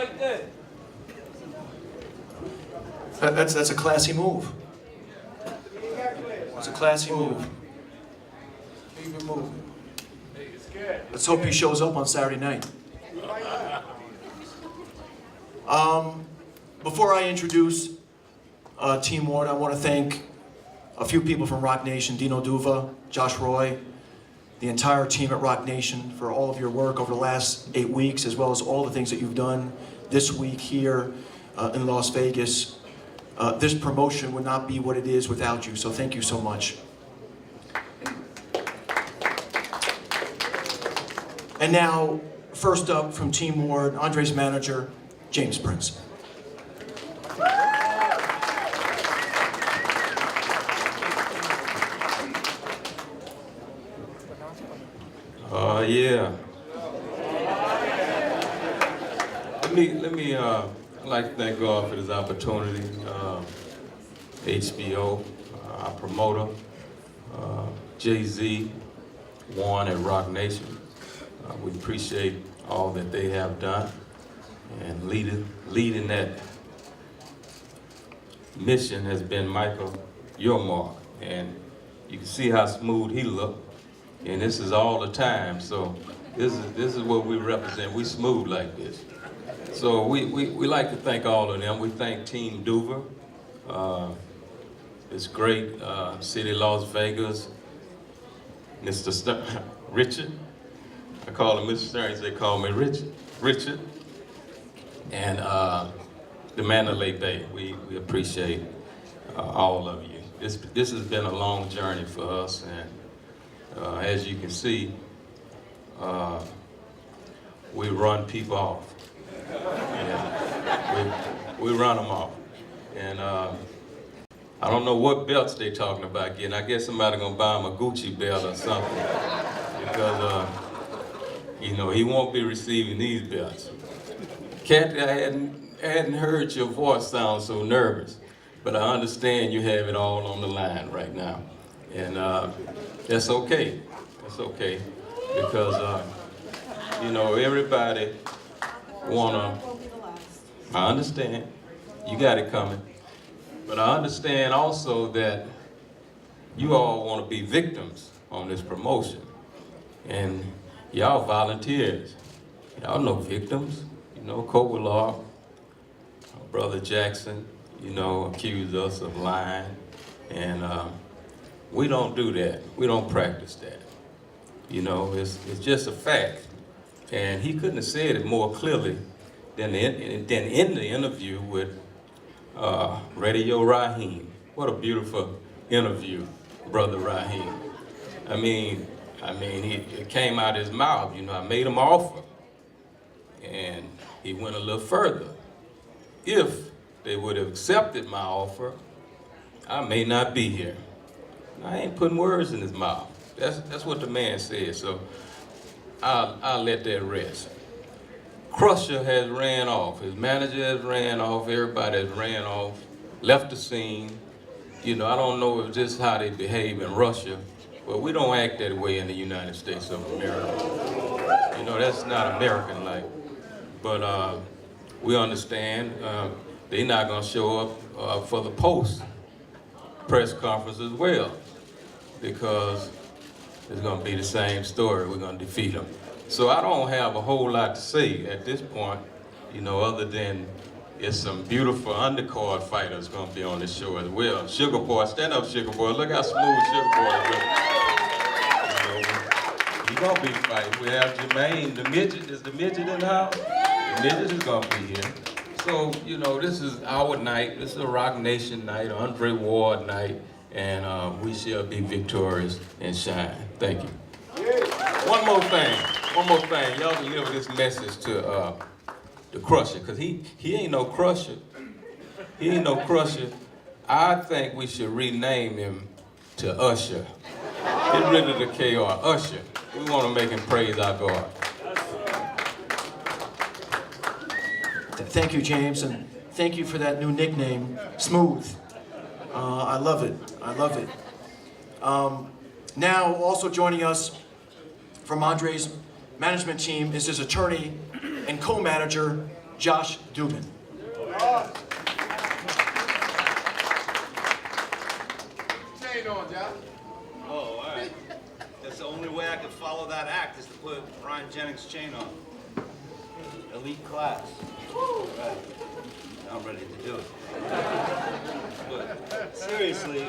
like that. That's a classy move. It's a classy move. Keep it moving. Let's hope he shows up on Saturday night. Before I introduce Team Ward, I want to thank a few people from Rock Nation, Dino Duva, Josh Roy, the entire team at Rock Nation for all of your work over the last 8 weeks, as well as all the things that you've done this week here in Las Vegas. This promotion would not be what it is without you, so thank you so much. And now, first up from Team Ward, Andre's manager, James Prince. Yeah. Let me I'd like to thank God for this opportunity. HBO, our promoter, Jay-Z, Warren at Rock Nation. We appreciate all that they have done and leading that mission has been Michael Yormark, and you can see how smooth he looked. And this is all the time, so this is what we represent. We smooth like this. So we like to thank all of them. We thank Team Duva. It's great, City of Las Vegas. Mr. Richard, I call him Mr. Stearns, they call me Richard. And the Mandalay Bay, we appreciate all of you. This has been a long journey for us, and as you can see, we run people off. Yeah, we run them off. And I don't know what belts they talking about getting. I guess somebody gonna buy him a Gucci belt or something. Because, you know, he won't be receiving these belts. Kathy, I hadn't heard your voice sound so nervous, but I understand you have it all on the line right now. And that's okay. That's okay. Because, you know, everybody wanna, I understand, you got it coming. But I understand also that you all wanna be victims on this promotion. And y'all volunteers. Y'all know victims. You know, Kovalev, Brother Jackson, you know, accused us of lying. And we don't do that. We don't practice that. You know, it's just a fact. And he couldn't have said it more clearly than in the interview with Radio Raheem. What a beautiful interview, Brother Raheem. I mean, it came out of his mouth. You know, I made him an offer, and he went a little further. If they would have accepted my offer, I may not be here. I ain't putting words in his mouth. That's what the man said. So I'll let that rest. Crusher has ran off. His manager has ran off. Everybody has ran off, left the scene. You know, I don't know if this is how they behave in Russia, but we don't act that way in the United States of America. You know, that's not American-like. But we understand they're not gonna show up for the post press conference as well, because it's gonna be the same story. We're gonna defeat them. So I don't have a whole lot to say at this point, you know, other than it's some beautiful undercard fighters gonna be on this show as well. Sugar Boy, stand up, Sugar Boy. Look how smooth Sugar Boy is. You know, he gonna be fighting. We have Jermaine, the midget. Is the midget in the house? The midget is gonna be here. So, you know, this is our night. This is a Rock Nation night, Andre Ward night, and we shall be victorious and shine. Thank you. One more thing. Y'all deliver this message to the Crusher, because he ain't no Crusher. He ain't no Crusher. I think we should rename him to Usher. Get rid of the KR, Usher. We want to make him praise our God. Thank you, James, and thank you for that new nickname, Smooth. I love it. I love it. Now, also joining us from Andre's management team is his attorney and co-manager, Josh Dubin. Chain on, Josh. Oh, all right. That's the only way I could follow that act is to put Ryan Jennings' chain on. Elite class. Right. Now I'm ready to do it. But seriously,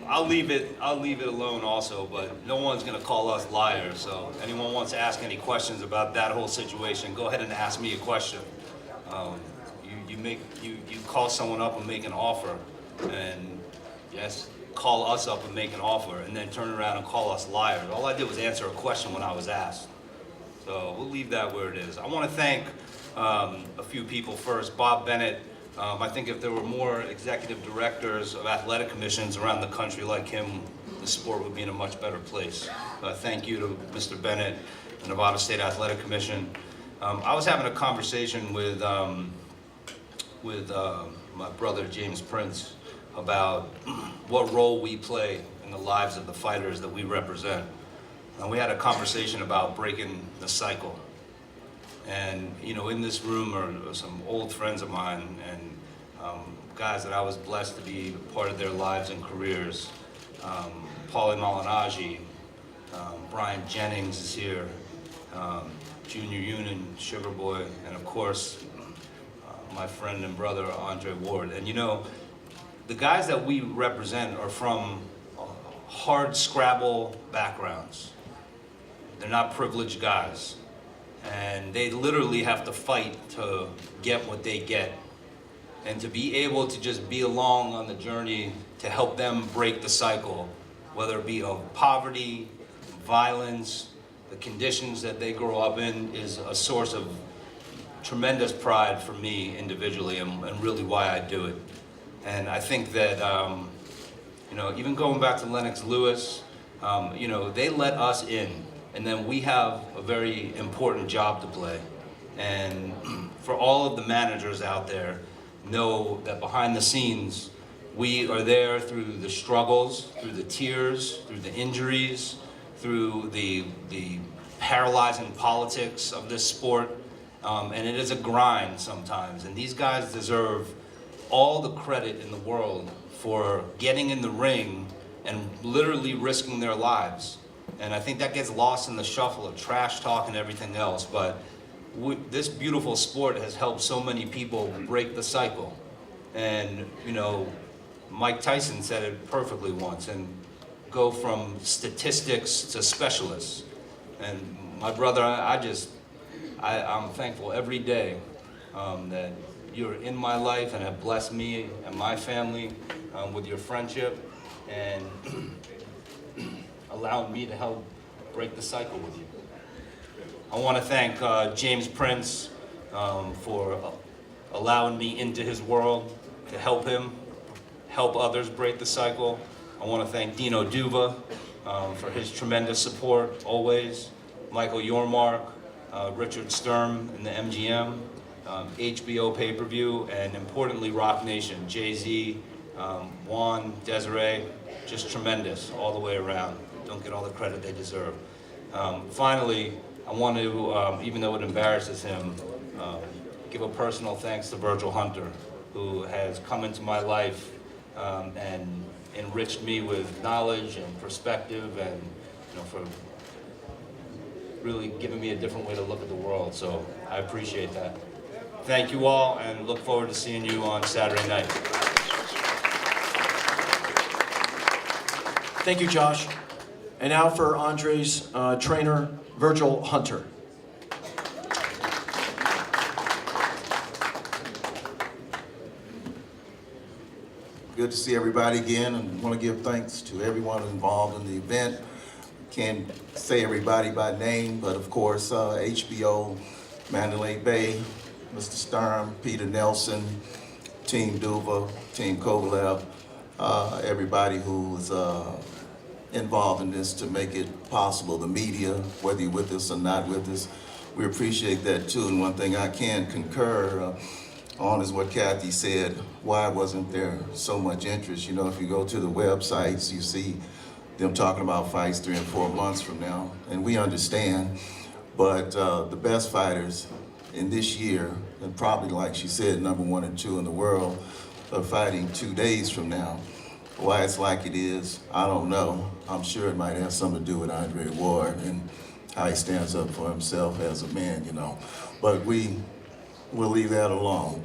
I'll leave it alone also, but no one's gonna call us liars. So anyone wants to ask any questions about that whole situation, go ahead and ask me a question. You call someone up and make an offer, and yes, call us up and make an offer, and then turn around and call us liars. All I did was answer a question when I was asked. So we'll leave that where it is. I want to thank a few people first. Bob Bennett. I think if there were more executive directors of athletic commissions around the country like him, the sport would be in a much better place. Thank you to Mr. Bennett, the Nevada State Athletic Commission. I was having a conversation with my brother James Prince about what role we play in the lives of the fighters that we represent. And we had a conversation about breaking the cycle. And you know, in this room are some old friends of mine and guys that I was blessed to be part of their lives and careers. Paulie Malignaggi, Brian Jennings is here, Junior Union, Sugar Boy, and of course, my friend and brother Andre Ward. And you know, the guys that we represent are from hard scrabble backgrounds. They're not privileged guys. And they literally have to fight to get what they get. And to be able to just be along on the journey to help them break the cycle, whether it be of poverty, violence, the conditions that they grow up in, is a source of tremendous pride for me individually and really why I do it. And I think that, you know, even going back to Lennox Lewis, you know, they let us in. And then we have a very important job to play. And for all of the managers out there, know that behind the scenes, we are there through the struggles, through the tears, through the injuries, through the paralyzing politics of this sport. And it is a grind sometimes. And these guys deserve all the credit in the world for getting in the ring and literally risking their lives. And I think that gets lost in the shuffle of trash talk and everything else. But this beautiful sport has helped so many people break the cycle. And, you know, Mike Tyson said it perfectly once, and go from statistics to specialists. And my brother, I'm thankful every day that you're in my life and have blessed me and my family with your friendship and allowed me to help break the cycle with you. I want to thank James Prince for allowing me into his world to help him, help others break the cycle. I want to thank Dino Duva for his tremendous support always, Michael Yormark, Richard Sturm in the MGM, HBO pay-per-view, and importantly Rock Nation, Jay-Z, Juan, Desiree, just tremendous all the way around. Don't get all the credit they deserve. Finally, I want to, even though it embarrasses him, give a personal thanks to Virgil Hunter, who has come into my life and enriched me with knowledge and perspective, and you know, for really giving me a different way to look at the world. So I appreciate that. Thank you all, and look forward to seeing you on Saturday night. Thank you, Josh. And now for Andre's trainer, Virgil Hunter. Good to see everybody again, and I want to give thanks to everyone involved in the event. Can't say everybody by name, but of course, HBO, Mandalay Bay, Mr. Sturm, Peter Nelson, Team Duva, Team Kovalev, everybody who was involved in this to make it possible, the media, whether you're with us or not with us, we appreciate that too. And one thing I can concur on is what Kathy said, why wasn't there so much interest? You know, if you go to the websites, you see them talking about fights 3 and 4 months from now, and we understand, but the best fighters in this year, and probably, like she said, number 1 and 2 in the world, are fighting 2 days from now. Why it's like it is, I don't know. I'm sure it might have something to do with Andre Ward and how he stands up for himself as a man, you know. But we'll leave that alone.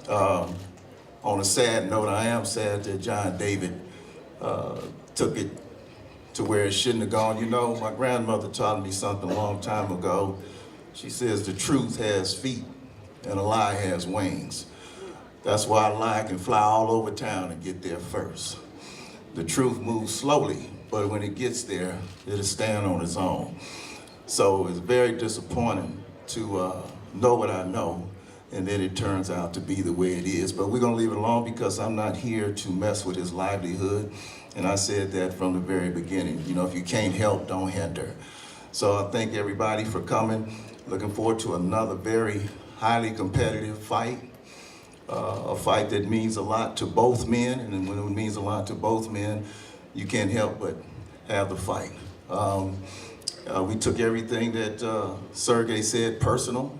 On a sad note, I am sad that John David took it to where it shouldn't have gone. You know, my grandmother taught me something a long time ago. She says the truth has feet and a lie has wings. That's why a lie can fly all over town and get there first. The truth moves slowly, but when it gets there, it'll stand on its own. So it's very disappointing to know what I know, and then it turns out to be the way it is. But we're gonna leave it alone because I'm not here to mess with his livelihood. And I said that from the very beginning. You know, if you can't help, don't hinder. So I thank everybody for coming. Looking forward to another very highly competitive fight. A fight that means a lot to both men, and when it means a lot to both men, you can't help but have the fight. We took everything that Sergey said personal,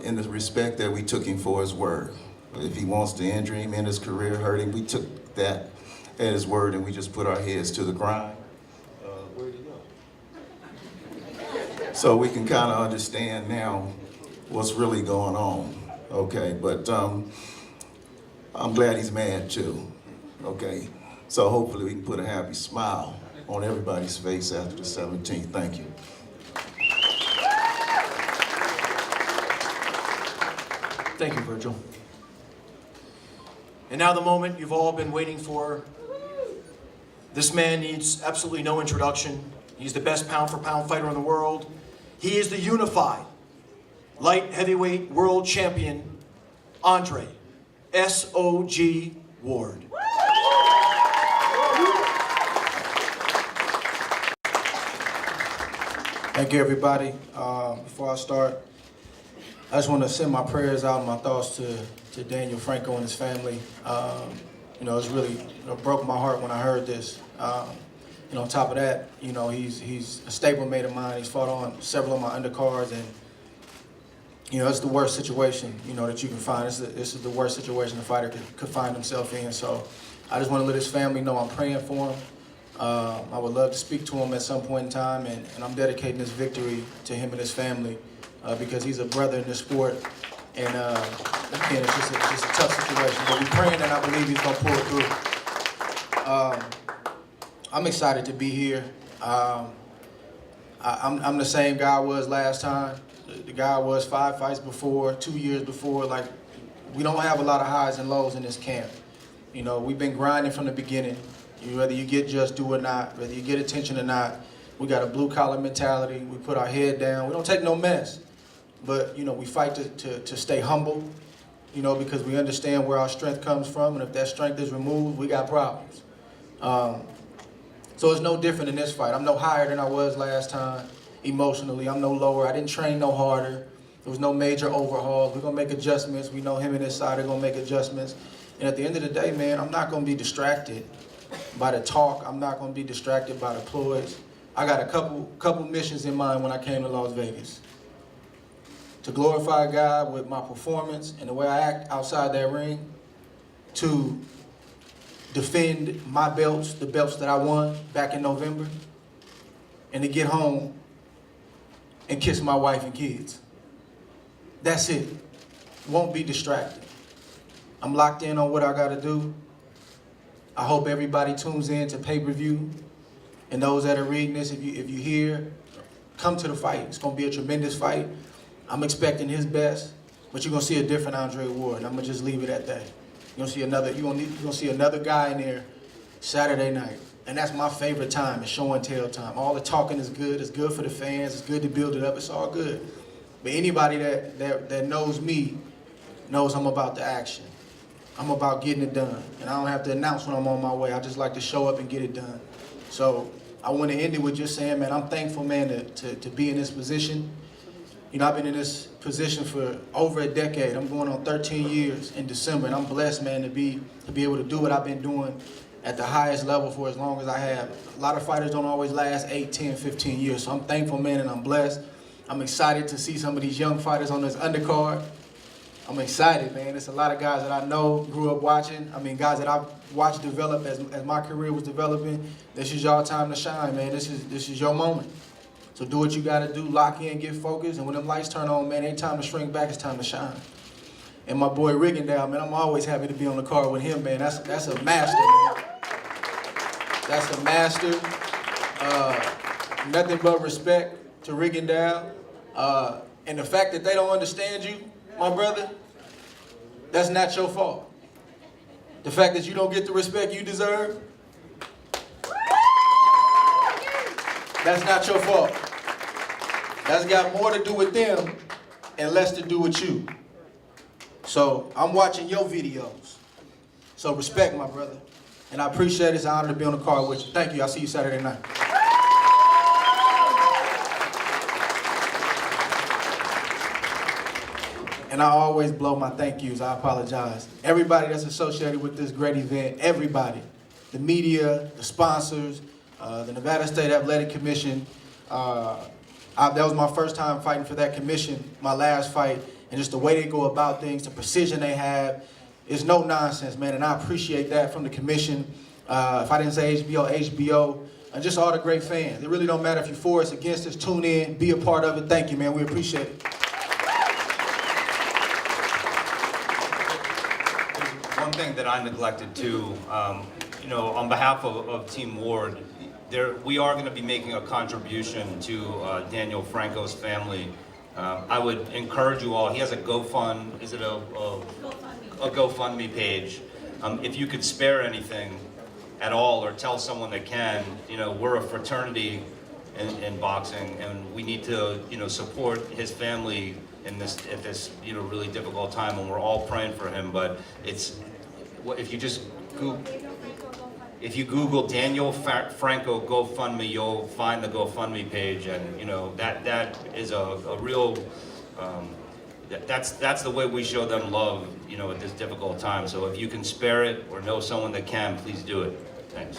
in the respect that we took him for his word. If he wants to injure him in his career, hurt him, we took that at his word and we just put our heads to the grind. Where'd he go? So we can kind of understand now what's really going on. Okay, but I'm glad he's mad too, okay? So hopefully we can put a happy smile on everybody's face after the 17th. Thank you. Thank you, Virgil. And now the moment you've all been waiting for. This man needs absolutely no introduction. He's the best pound-for-pound fighter in the world. He is the unified light heavyweight world champion, Andre S.O.G. Ward. Thank you, everybody. Before I start, I just want to send my prayers out and my thoughts to Daniel Franco and his family. You know, it's really broke my heart when I heard this. You know, on top of that, you know, he's a stablemate of mine. He's fought on several of my undercards, and you know, it's the worst situation, you know, that you can find. This is the worst situation a fighter could find himself in. So I just want to let his family know I'm praying for him. I would love to speak to him at some point in time, and I'm dedicating this victory to him and his family because he's a brother in this sport. And again, it's just a tough situation. But we're praying, and I believe he's going to pull it through. I'm excited to be here. I'm the same guy I was last time. The guy was 5 fights before, 2 years before. Like, we don't have a lot of highs and lows in this camp. You know, we've been grinding from the beginning. Whether you get just do or not, whether you get attention or not, we got a blue-collar mentality. We put our head down. We don't take no mess. But, you know, we fight to stay humble, you know, because we understand where our strength comes from. And if that strength is removed, we got problems. So it's no different in this fight. I'm no higher than I was last time. Emotionally, I'm no lower. I didn't train no harder. There was no major overhauls. We're gonna make adjustments. We know him and his side are gonna make adjustments. And at the end of the day, man, I'm not gonna be distracted by the talk. I'm not gonna be distracted by the ploys. I got a couple missions in mind when I came to Las Vegas. To glorify God with my performance and the way I act outside that ring, to defend my belts, the belts that I won back in November, and to get home and kiss my wife and kids. That's it. Won't be distracted. I'm locked in on what I gotta do. I hope everybody tunes in to pay-per-view. And those that are reading this, if you hear, come to the fight. It's gonna be a tremendous fight. I'm expecting his best, but you're gonna see a different Andre Ward, and I'm gonna just leave it at that. You're gonna see another guy in there Saturday night. And that's my favorite time, it's show and tell time. All the talking is good, it's good for the fans, it's good to build it up, it's all good. But anybody that knows me knows I'm about the action. I'm about getting it done. And I don't have to announce when I'm on my way, I just like to show up and get it done. So I want to end it with just saying, man, I'm thankful, man, to be in this position. You know, I've been in this position for over a decade. I'm going on 13 years in December, and I'm blessed, man, to be able to do what I've been doing at the highest level for as long as I have. A lot of fighters don't always last 8, 10, 15 years, so I'm thankful, man, and I'm blessed. I'm excited to see some of these young fighters on this undercard. I'm excited, man. It's a lot of guys that I know, grew up watching. I mean, guys that I've watched develop as my career was developing. This is y'all time to shine, man. This is your moment. So do what you gotta do, lock in, get focused, and when them lights turn on, man, ain't time to shrink back, it's time to shine. And my boy Rigondeaux, man, I'm always happy to be on the card with him, man. That's a master, man. That's a master. Nothing but respect to Rigondeaux. And the fact that they don't understand you, my brother, that's not your fault. The fact that you don't get the respect you deserve, that's not your fault. That's got more to do with them and less to do with you. So I'm watching your videos. So respect, my brother. And I appreciate it. It's an honor to be on the card with you. Thank you. I'll see you Saturday night. And I always blow my thank yous. I apologize. Everybody that's associated with this great event, everybody. The media, the sponsors, the Nevada State Athletic Commission. That was my first time fighting for that commission, my last fight. And just the way they go about things, the precision they have, is no nonsense, man. And I appreciate that from the commission. If I didn't say HBO, and just all the great fans. It really don't matter if you're for us, against us, tune in, be a part of it. Thank you, man. We appreciate it. One thing that I neglected too, on behalf of Team Ward, we are going to be making a contribution to Daniel Franco's family. I would encourage you all. He has a GoFund. Is it a GoFundMe page? If you could spare anything at all, or tell someone that can, we're a fraternity in boxing, and we need to, support his family at this really difficult time, and we're all praying for him. But if you just Google Daniel Franco GoFundMe, you'll find the GoFundMe page, and that is a real that's the way we show them love, at this difficult time. So if you can spare it or know someone that can, please do it. Thanks.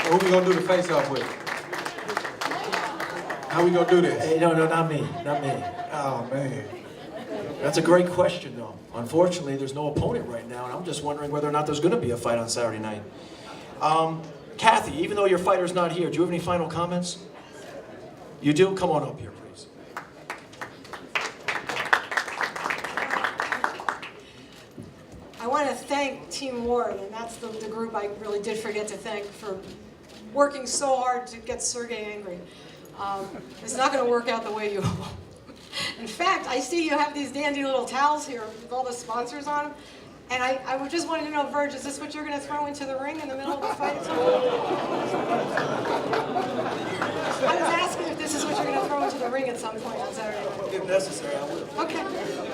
Who we gonna do the face-off with? How we gonna do this? Hey, no, not me. Oh man. That's a great question, though. Unfortunately, there's no opponent right now, and I'm just wondering whether or not there's going to be a fight on Saturday night. Kathy, even though your fighter's not here, do you have any final comments? You do? Come on up here, please. I want to thank Team Ward, and that's the group I really did forget to thank for working so hard to get Sergey angry. It's not going to work out the way you hope. In fact, I see you have these dandy little towels here with all the sponsors on them. And I just wanted to know, Verge, is this what you're going to throw into the ring in the middle of the fight? I was asking if this is what you're going to throw into the ring at some point on Saturday night. If necessary, I will. Okay.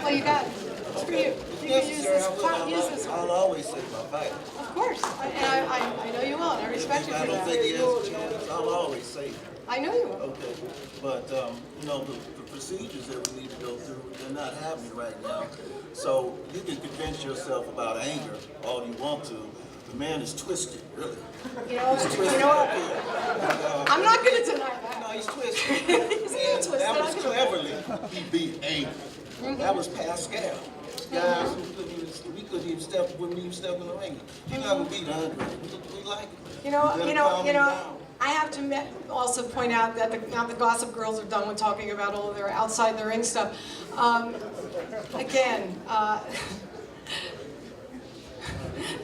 Well, you got it. It's for you. You can use this. Use this one. I'll always say my fight. Of course. And I know you will, and I respect you If for I don't that. think he has a chance, I'll always say it. I know you will. Okay, but, the procedures that we need to go through, they're not happening right now. So you can convince yourself about anger all you want to. The man is twisted, really. You know what? I'm not going to deny that. No, he's twisted. He's a little twisted. That was I'm gonna- cleverly, he beat anger. That was Pascal. Guys who wouldn't even step in the ring. He never beat 100. We like it. You know, better calm him down. I have to also point out that now the Gossip Girls are done with talking about all of their outside the ring stuff. Again,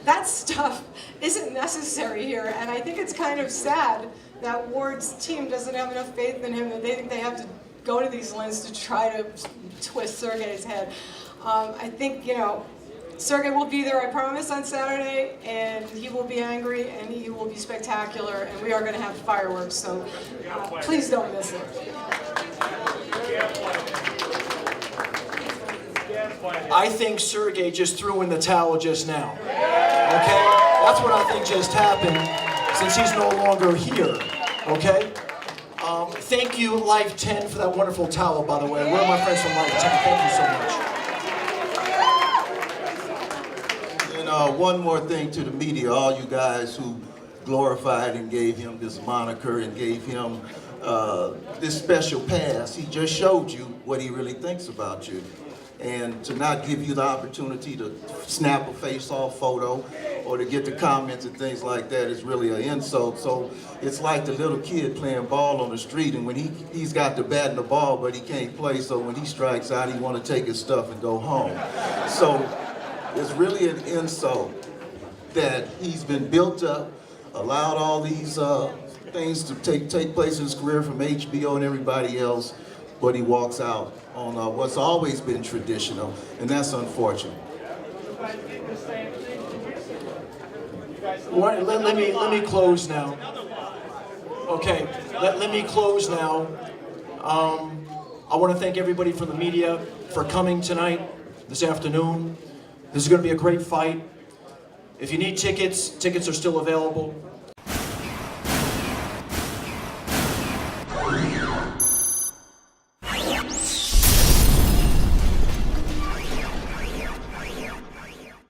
that stuff isn't necessary here, and I think it's kind of sad that Ward's team doesn't have enough faith in him that they think they have to go to these lengths to try to twist Sergey's head. I think, Sergey will be there, I promise, on Saturday, and he will be angry, and he will be spectacular, and we are going to have fireworks, so please don't miss it. I think Sergey just threw in the towel just now. Okay? That's what I think just happened, since he's no longer here. Okay? Thank you, Life 10, for that wonderful towel, by the way. Where are my friends from Life 10? Thank you so much. And one more thing to the media, all you guys who glorified and gave him this moniker and gave him this special pass. He just showed you what he really thinks about you. And to not give you the opportunity to snap a face-off photo or to get the comments and things like that is really an insult. So it's like the little kid playing ball on the street, and when he's got the bat and the ball, but he can't play, so when he strikes out, he want to take his stuff and go home. So it's really an insult that he's been built up, allowed all these things to take place in his career from HBO and everybody else, but he walks out on what's always been traditional, and that's unfortunate. Let me close now. Okay, let me close now. I want to thank everybody from the media for coming tonight, this afternoon. This is going to be a great fight. If you need tickets, tickets are still available.